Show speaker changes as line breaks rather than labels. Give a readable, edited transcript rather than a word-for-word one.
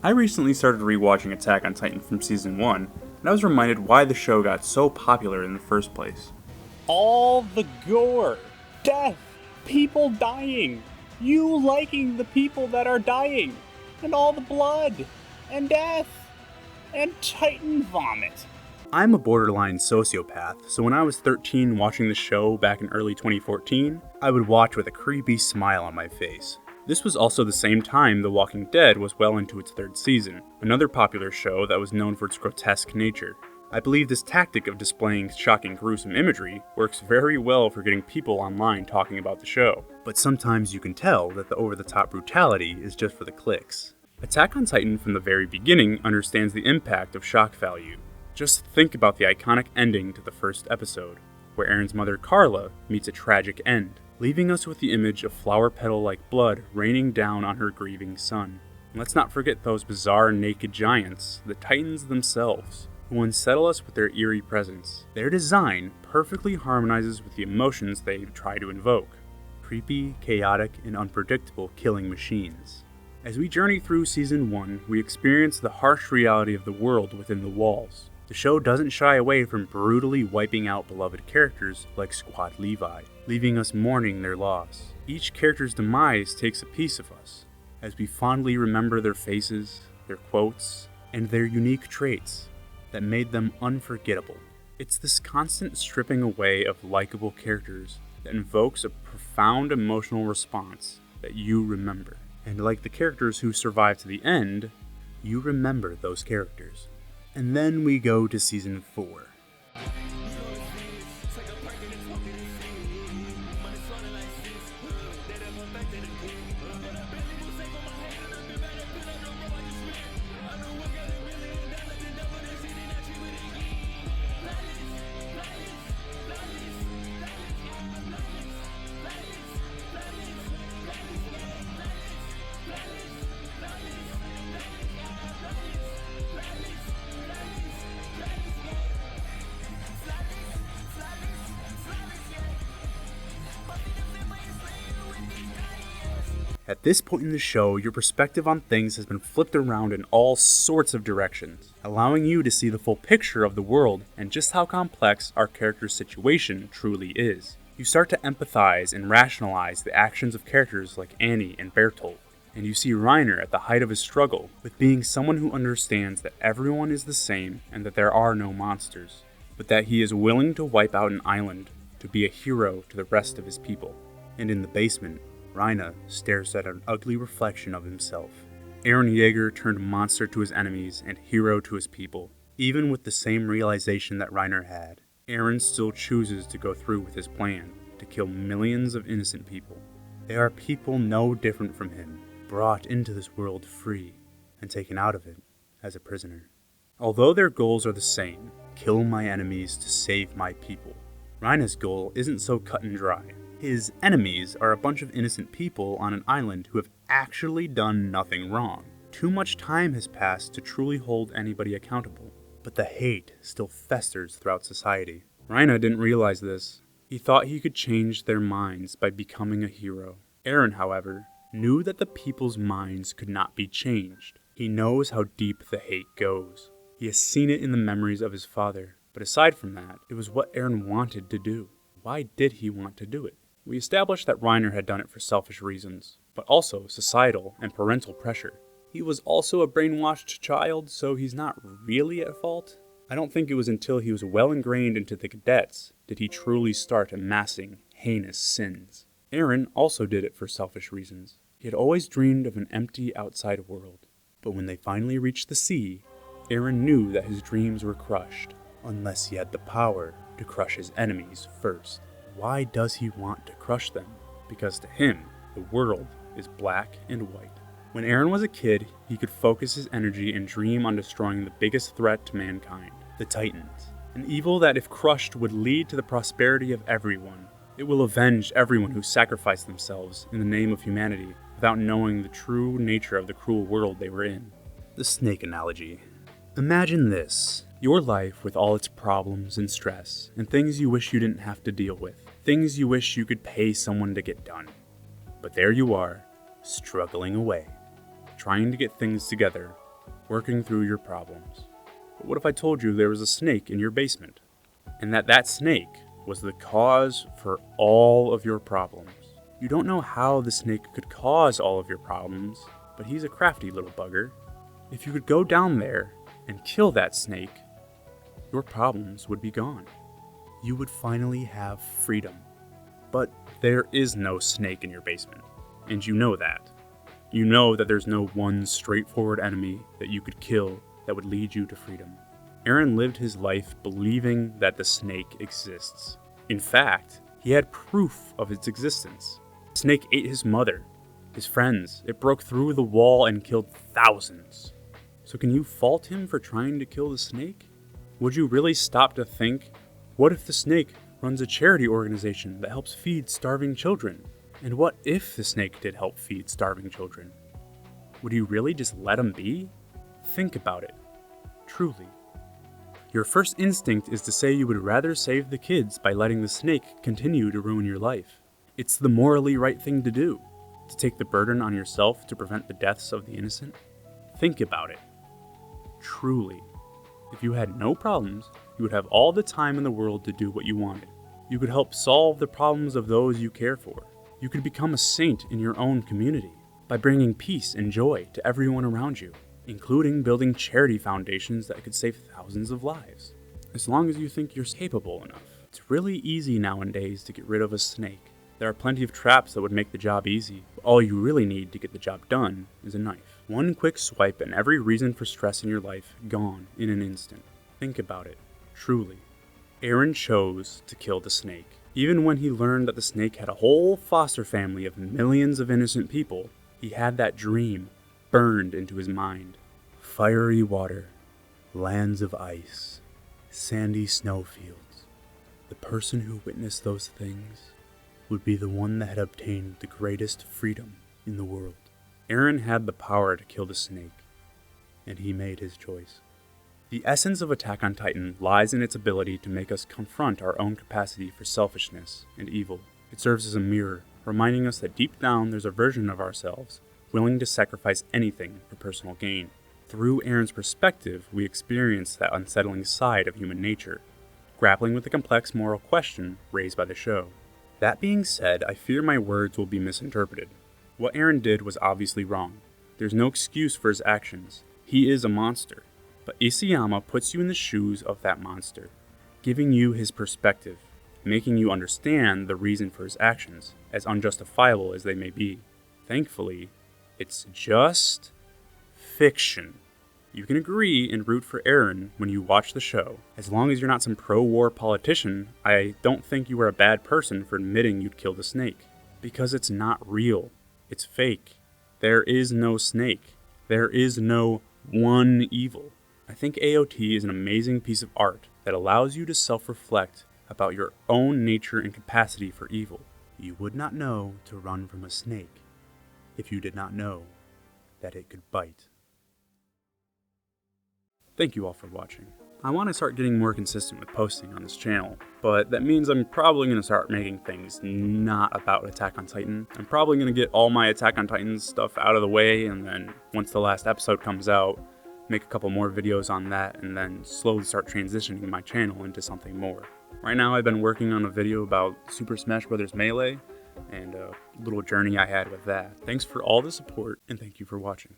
I recently started rewatching Attack on Titan from Season 1, and I was reminded why the show got so popular in the first place.
All the gore, death, people dying, you liking the people that are dying, and all the blood, and death, and Titan vomit.
I'm a borderline sociopath, so when I was 13 watching the show back in early 2014, I would watch with a creepy smile on my face. This was also the same time The Walking Dead was well into its third season, another popular show that was known for its grotesque nature. I believe this tactic of displaying shocking, gruesome imagery works very well for getting people online talking about the show. But sometimes you can tell that the over-the-top brutality is just for the clicks. Attack on Titan from the very beginning understands the impact of shock value. Just think about the iconic ending to the first episode, where Eren's mother Carla meets a tragic end, leaving us with the image of flower petal-like blood raining down on her grieving son. And let's not forget those bizarre naked giants, the Titans themselves, who unsettle us with their eerie presence. Their design perfectly harmonizes with the emotions they try to invoke: creepy, chaotic, and unpredictable killing machines. As we journey through Season 1, we experience the harsh reality of the world within the walls. The show doesn't shy away from brutally wiping out beloved characters like Squad Levi, leaving us mourning their loss. Each character's demise takes a piece of us, as we fondly remember their faces, their quotes, and their unique traits that made them unforgettable. It's this constant stripping away of likable characters that invokes a profound emotional response that you remember. And like the characters who survive to the end, you remember those characters. And then we go to Season 4. At this point in the show, your perspective on things has been flipped around in all sorts of directions, allowing you to see the full picture of the world and just how complex our character's situation truly is. You start to empathize and rationalize the actions of characters like Annie and Bertolt, and you see Reiner at the height of his struggle with being someone who understands that everyone is the same and that there are no monsters, but that he is willing to wipe out an island to be a hero to the rest of his people. And in the basement, Reiner stares at an ugly reflection of himself. Eren Yeager turned monster to his enemies and hero to his people. Even with the same realization that Reiner had, Eren still chooses to go through with his plan to kill millions of innocent people. They are people no different from him, brought into this world free and taken out of it as a prisoner. Although their goals are the same, kill my enemies to save my people, Reiner's goal isn't so cut and dry. His enemies are a bunch of innocent people on an island who have actually done nothing wrong. Too much time has passed to truly hold anybody accountable, but the hate still festers throughout society. Reiner didn't realize this. He thought he could change their minds by becoming a hero. Eren, however, knew that the people's minds could not be changed. He knows how deep the hate goes. He has seen it in the memories of his father. But aside from that, it was what Eren wanted to do. Why did he want to do it? We established that Reiner had done it for selfish reasons, but also societal and parental pressure. He was also a brainwashed child, so he's not really at fault. I don't think it was until he was well ingrained into the cadets did he truly start amassing heinous sins. Eren also did it for selfish reasons. He had always dreamed of an empty outside world, but when they finally reached the sea, Eren knew that his dreams were crushed, unless he had the power to crush his enemies first. Why does he want to crush them? Because to him, the world is black and white. When Eren was a kid, he could focus his energy and dream on destroying the biggest threat to mankind, the Titans. An evil that, if crushed, would lead to the prosperity of everyone. It will avenge everyone who sacrificed themselves in the name of humanity without knowing the true nature of the cruel world they were in. The snake analogy. Imagine this. Your life with all its problems and stress, and things you wish you didn't have to deal with. Things you wish you could pay someone to get done. But there you are, struggling away, trying to get things together working through your problems. But what if I told you there was a snake in your basement, and that snake was the cause for all of your problems? You don't know how the snake could cause all of your problems, but he's a crafty little bugger. If you could go down there and kill that snake, your problems would be gone. You would finally have freedom. But there is no snake in your basement, and you know that. You know that there's no one straightforward enemy that you could kill that would lead you to freedom. Aaron lived his life believing that the snake exists. In fact, he had proof of its existence. The snake ate his mother, his friends. It broke through the wall and killed thousands. So can you fault him for trying to kill the snake? Would you really stop to think, what if the snake runs a charity organization that helps feed starving children? And what if the snake did help feed starving children? Would you really just let him be? Think about it. Truly. Your first instinct is to say you would rather save the kids by letting the snake continue to ruin your life. It's the morally right thing to do, to take the burden on yourself to prevent the deaths of the innocent. Think about it. Truly. If you had no problems, you would have all the time in the world to do what you wanted. You could help solve the problems of those you care for. You could become a saint in your own community by bringing peace and joy to everyone around you, including building charity foundations that could save thousands of lives. As long as you think you're capable enough. It's really easy nowadays to get rid of a snake. There are plenty of traps that would make the job easy. All you really need to get the job done is a knife. One quick swipe and every reason for stress in your life gone in an instant. Think about it. Truly. Aaron chose to kill the snake. Even when he learned that the snake had a whole foster family of millions of innocent people, he had that dream burned into his mind. Fiery water, lands of ice, sandy snowfields. The person who witnessed those things would be the one that had obtained the greatest freedom in the world. Aaron had the power to kill the snake, and he made his choice. The essence of Attack on Titan lies in its ability to make us confront our own capacity for selfishness and evil. It serves as a mirror, reminding us that deep down there's a version of ourselves willing to sacrifice anything for personal gain. Through Aaron's perspective, we experience that unsettling side of human nature, grappling with the complex moral question raised by the show. That being said, I fear my words will be misinterpreted. What Aaron did was obviously wrong. There's no excuse for his actions. He is a monster. But Isayama puts you in the shoes of that monster, giving you his perspective, making you understand the reason for his actions, as unjustifiable as they may be. Thankfully, it's just fiction. You can agree and root for Aaron when you watch the show. As long as you're not some pro-war politician, I don't think you are a bad person for admitting you'd kill the snake. Because it's not real. It's fake. There is no snake. There is no one evil. I think AOT is an amazing piece of art that allows you to self-reflect about your own nature and capacity for evil. You would not know to run from a snake if you did not know that it could bite. Thank you all for watching. I want to start getting more consistent with posting on this channel, but that means I'm probably going to start making things not about Attack on Titan. I'm probably going to get all my Attack on Titan stuff out of the way, and then once the last episode comes out, make a couple more videos on that, and then slowly start transitioning my channel into something more. Right now I've been working on a video about Super Smash Bros. Melee, and a little journey I had with that. Thanks for all the support, and thank you for watching.